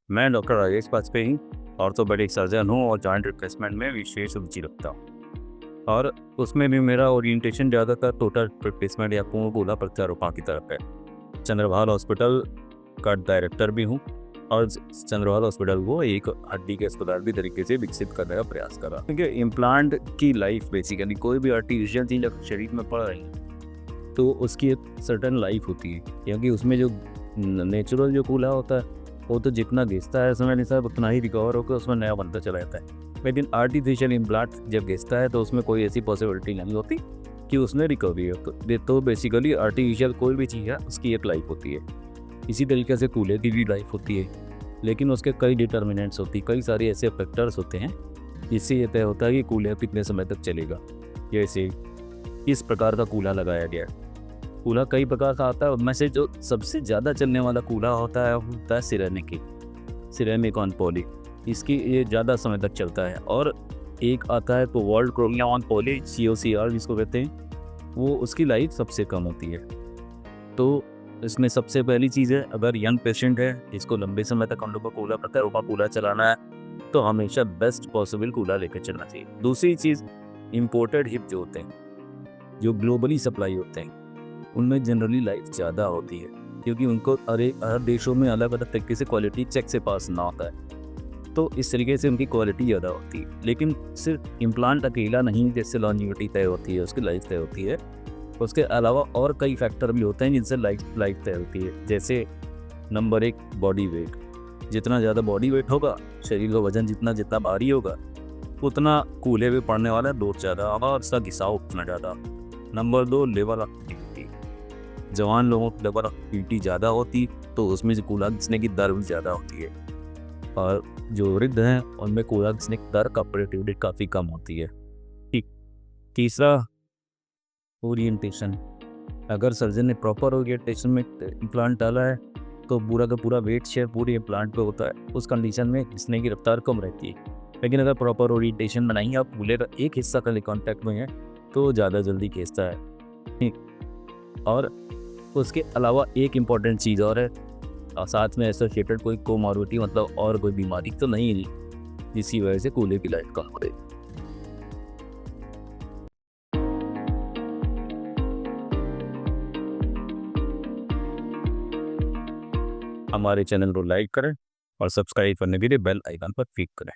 मैं doctor Rajesh Vajpayee orthopaedic surgeon हूँ और जॉइंट रिप्लेसमेंट में विशेष रुचि रखता हूँ। और उसमें भी मेरा ओरिएंटेशन ज़्यादातर टोटल रिप्लेसमेंट या पूर्ण कूल्हा प्रत्यारोपण की तरफ है। चंद्रभान हॉस्पिटल का डायरेक्टर भी हूँ और चंद्रभान हॉस्पिटल को एक हड्डी के अस्पताल की तरीके से विकसित करने का प्रयास करा, क्योंकि इम्प्लांट की लाइफ बेसिकली कोई भी आर्टिफिशियल चीज़ अगर शरीर में पड़ रही है तो उसकी एक सर्टन लाइफ होती है, क्योंकि उसमें जो नेचुरल जो कूल्हा होता है वो तो जितना घिसता है समय अनुसार उतना ही रिकवर होकर उसमें नया बनता चला जाता है। लेकिन आर्टिफिशियल इम्प्लांट जब घिसता है तो उसमें कोई ऐसी पॉसिबिलिटी नहीं होती कि उसमें रिकवरी हो। तो बेसिकली आर्टिफिशियल कोई भी चीज़ है उसकी एक लाइफ होती है। इसी तरीके से कूल्हे की भी लाइफ होती है, लेकिन उसके कई डिटर्मिनेंट्स होती है, कई सारे ऐसे फैक्टर्स होते हैं जिससे ये तय होता है कि कूल्हा कितने समय तक चलेगा। जैसे किस प्रकार का कूल्हा लगाया गया है। कूल्हा कई प्रकार का आता है, उनमें से जो सबसे ज़्यादा चलने वाला कूल्हा होता है सिरेमिक ऑन पॉली। इसकी ये ज़्यादा समय तक चलता है। और एक आता है तो world chromium on poly COCR जिसको कहते हैं, वो उसकी लाइफ सबसे कम होती है। तो इसमें सबसे पहली चीज़ है, अगर यंग पेशेंट है जिसको लंबे समय तक हम लोग को कूल्हा प्रत्यारोपण कूल्हा चलाना है तो हमेशा बेस्ट पॉसिबल कूल्हा लेकर चलना चाहिए। दूसरी चीज़, इम्पोर्टेड हिप जो होते हैं, जो ग्लोबली सप्लाई होते हैं, उनमें जनरली लाइफ ज़्यादा होती है, क्योंकि उनको हर देशों में अलग अलग तरीके से क्वालिटी चेक से पास ना होता है, तो इस तरीके से उनकी क्वालिटी ज़्यादा होती है। लेकिन सिर्फ इम्प्लांट अकेला नहीं जैसे लॉन्जिविटी तय होती है, उसकी लाइफ तय होती है, उसके अलावा और कई फैक्टर भी होते हैं जिनसे लाइफ तय होती है। जैसे नंबर 1, बॉडी वेट। जितना ज़्यादा बॉडी वेट होगा, शरीर का वजन जितना जितना भारी होगा, उतना कूल्हे में पड़ने वाला लोड ज़्यादा होगा और उसका घिसाव उतना ज़्यादा। Number 2, level of activity. जवान लोगों की लेवल ऑफ एक्टिविटी ज़्यादा होती तो उसमें जो कूल्हा घिसने की दर भी ज़्यादा होती है, और जो वृद्ध हैं उनमें कूल्हा घिसने की दर का प्रोडक्टिविटी काफ़ी कम होती है। ठीक। तीसरा, ओरिएंटेशन। अगर सर्जन ने प्रॉपर ओरिएंटेशन में इम्प्लांट डाला है तो पूरा का पूरा वेट शेयर पूरे इम्प्लांट पे होता है। उस कंडीशन में घिसने की रफ्तार कम रहती है। लेकिन अगर प्रॉपर ओरिएंटेशन में नहीं है, आप कूल्हे का एक हिस्सा खाली कॉन्टैक्ट में है तो ज़्यादा जल्दी खींचता है। ठीक। और उसके अलावा एक इम्पॉर्टेंट चीज़ और है, साथ में एसोसिएटेड कोई कोमॉर्बिडिटी मतलब और कोई बीमारी तो नहीं है जिसकी वजह से कूल्हे की लाइफ कम हो रही। हमारे चैनल को लाइक करें और सब्सक्राइब करने के लिए बेल आइकन पर क्लिक करें।